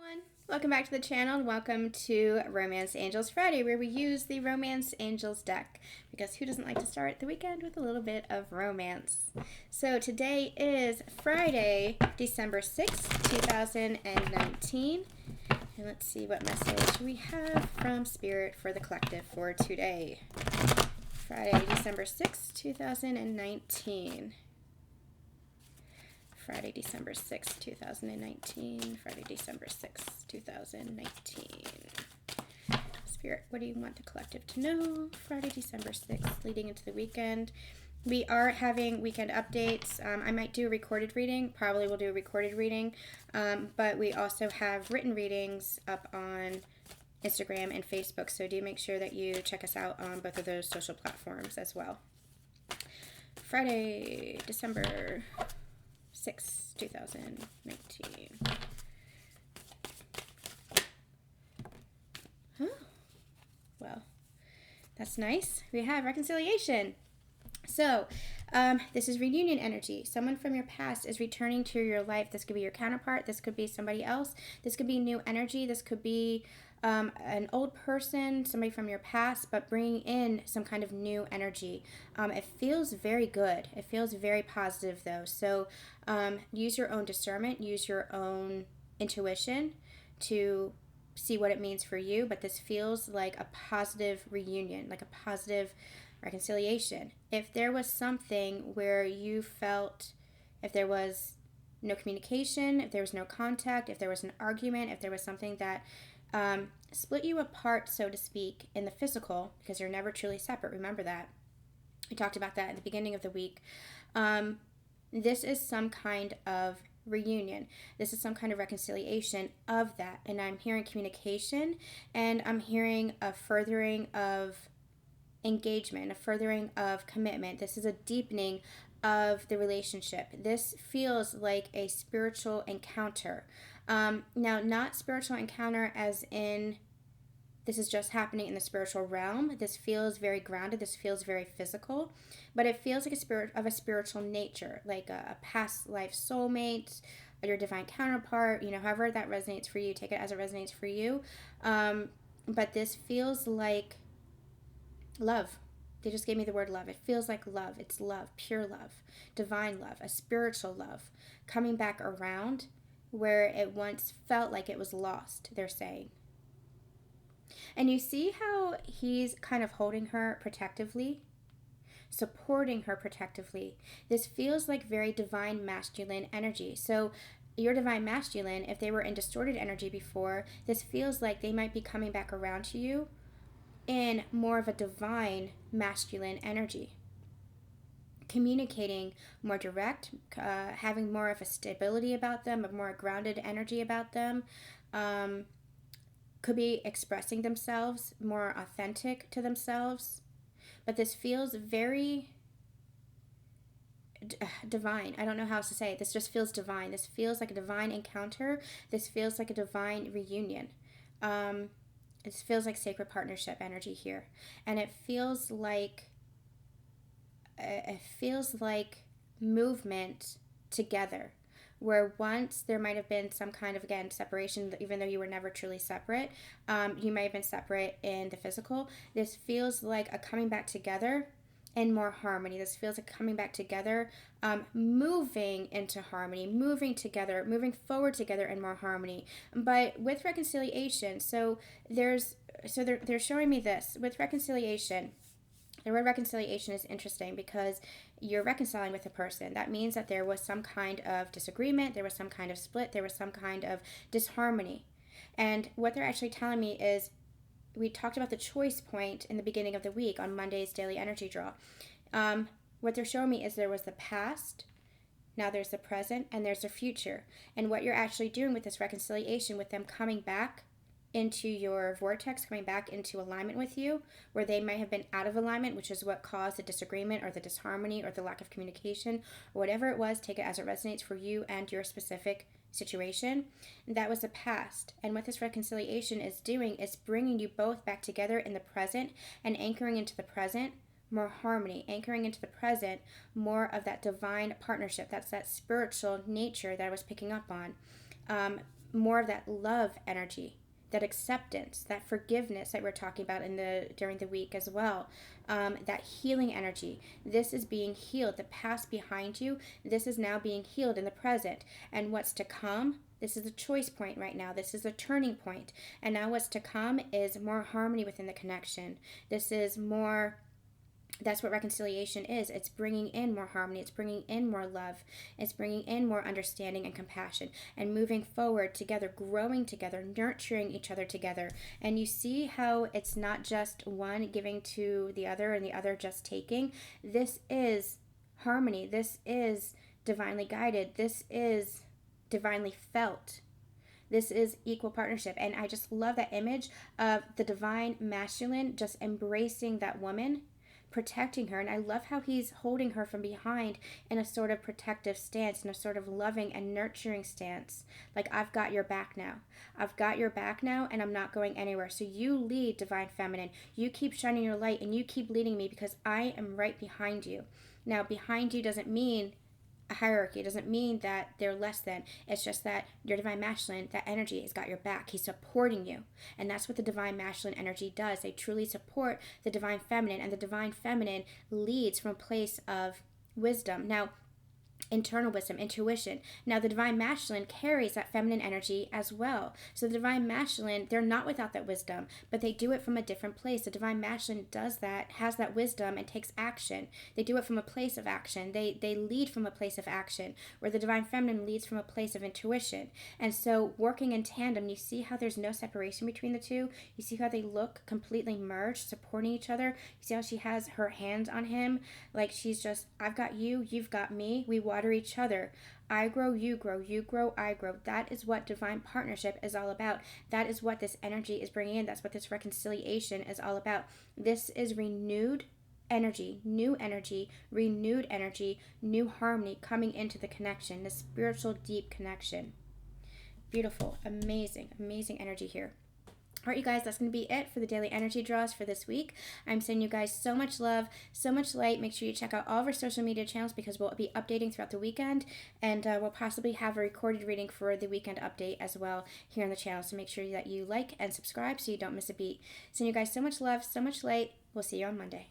Everyone, welcome back to the channel and welcome to Romance Angels Friday, where we use the Romance Angels deck because who doesn't like to start the weekend with a little bit of romance? So today is Friday, December 6th, 2019, and let's see what message we have from Spirit for the collective for today. Friday, December 6th, 2019. Friday, December 6th, 2019. Friday, December 6th, 2019. Spirit, what do you want the collective to know? Friday, December 6th, leading into the weekend. We are having weekend updates. I might do a recorded reading. Probably will do a recorded reading. But we also have written readings up on Instagram and Facebook. So do make sure that you check us out on both of those social platforms as well. Friday, December 6, 2019. Oh, well, that's nice. We have reconciliation. So, this is reunion energy. Someone from your past is returning to your life. This could be your counterpart. This could be somebody else. This could be new energy. This could be an old person, somebody from your past, but bringing in some kind of new energy. It feels very good. It feels very positive, though. So use your own discernment. Use your own intuition to see what it means for you. But this feels like a positive reunion, like a positive reconciliation. If there was something where you felt, if there was no communication, if there was no contact, if there was an argument, if there was something that split you apart, so to speak, in the physical, because you're never truly separate. Remember that. We talked about that at the beginning of the week. This is some kind of reunion. This is some kind of reconciliation of that. And I'm hearing communication, and I'm hearing a furthering of engagement, a furthering of commitment. This is a deepening of the relationship. This feels like a spiritual encounter. Now, not spiritual encounter as in this is just happening in the spiritual realm. This feels very grounded. This feels very physical, but it feels like a spiritual nature, like a past life soulmate, your divine counterpart. However that resonates for you, take it as it resonates for you. But this feels like love. They just gave me the word love. It feels like love. It's love, pure love, divine love, a spiritual love coming back around where it once felt like it was lost, they're saying. And you see how he's kind of holding her protectively, supporting her protectively. This feels like very divine masculine energy. So your divine masculine, if they were in distorted energy before, this feels like they might be coming back around to you in more of a divine masculine energy, communicating more direct, having more of a stability about them, a more grounded energy about them, could be expressing themselves more authentic to themselves. But this feels very divine. I don't know how else to say it. This just feels divine. This feels like a divine encounter. This feels like a divine reunion. It feels like sacred partnership energy here. And it feels like movement together, where once there might have been some kind of, again, separation, even though you were never truly separate. You may have been separate in the physical. This feels like a coming back together and more harmony. This feels like coming back together, moving into harmony, moving together, moving forward together in more harmony. But with reconciliation, they're showing me this with reconciliation. The word reconciliation is interesting because you're reconciling with a person. That means that there was some kind of disagreement, there was some kind of split, there was some kind of disharmony. And what they're actually telling me is, we talked about the choice point in the beginning of the week on Monday's daily energy draw. What they're showing me is there was the past, now there's the present, and there's the future. And what you're actually doing with this reconciliation, with them coming back into your vortex, coming back into alignment with you, where they may have been out of alignment, which is what caused the disagreement or the disharmony or the lack of communication, or whatever it was, take it as it resonates for you and your specific situation. That was the past. And what this reconciliation is doing is bringing you both back together in the present and anchoring into the present more harmony, anchoring into the present more of that divine partnership. That's that spiritual nature that I was picking up on. more of that love energy, that acceptance, that forgiveness that we're talking about during the week as well. That healing energy. This is being healed. The past behind you, this is now being healed in the present. And what's to come, this is a choice point right now. This is a turning point. And now what's to come is more harmony within the connection. This is more... That's what reconciliation is. It's bringing in more harmony. It's bringing in more love. It's bringing in more understanding and compassion and moving forward together, growing together, nurturing each other together. And you see how it's not just one giving to the other and the other just taking. This is harmony. This is divinely guided. This is divinely felt. This is equal partnership. And I just love that image of the divine masculine just embracing that woman, protecting her. And I love how he's holding her from behind in a sort of protective stance, in a sort of loving and nurturing stance. Like, I've got your back now. I've got your back now, and I'm not going anywhere. So you lead, divine feminine. You keep shining your light, and you keep leading me because I am right behind you. Now, behind you doesn't mean a hierarchy. It doesn't mean that they're less than. It's just that your divine masculine, that energy has got your back. He's supporting you. And that's what the divine masculine energy does. They truly support the divine feminine, and the divine feminine leads from a place of wisdom. Now, internal wisdom, intuition. Now, the divine masculine carries that feminine energy as well. So the divine masculine, they're not without that wisdom, but they do it from a different place. The divine masculine does that, has that wisdom, and takes action. They do it from a place of action. They lead from a place of action, where the divine feminine leads from a place of intuition. And so working in tandem, you see how there's no separation between the two. You see how they look completely merged, supporting each other. You see how she has her hands on him, like she's just, I've got you, you've got me. We water each other. I grow, you grow, you grow, I grow. That is what divine partnership is all about. That is what this energy is bringing in. That's what this reconciliation is all about. This is renewed energy, renewed energy, new harmony coming into the connection, the spiritual deep connection. Beautiful, amazing, amazing energy here. All right, you guys, that's going to be it for the daily energy draws for this week. I'm sending you guys so much love, so much light. Make sure you check out all of our social media channels because we'll be updating throughout the weekend, and we'll possibly have a recorded reading for the weekend update as well here on the channel. So make sure that you like and subscribe so you don't miss a beat. Send you guys so much love, so much light. We'll see you on Monday.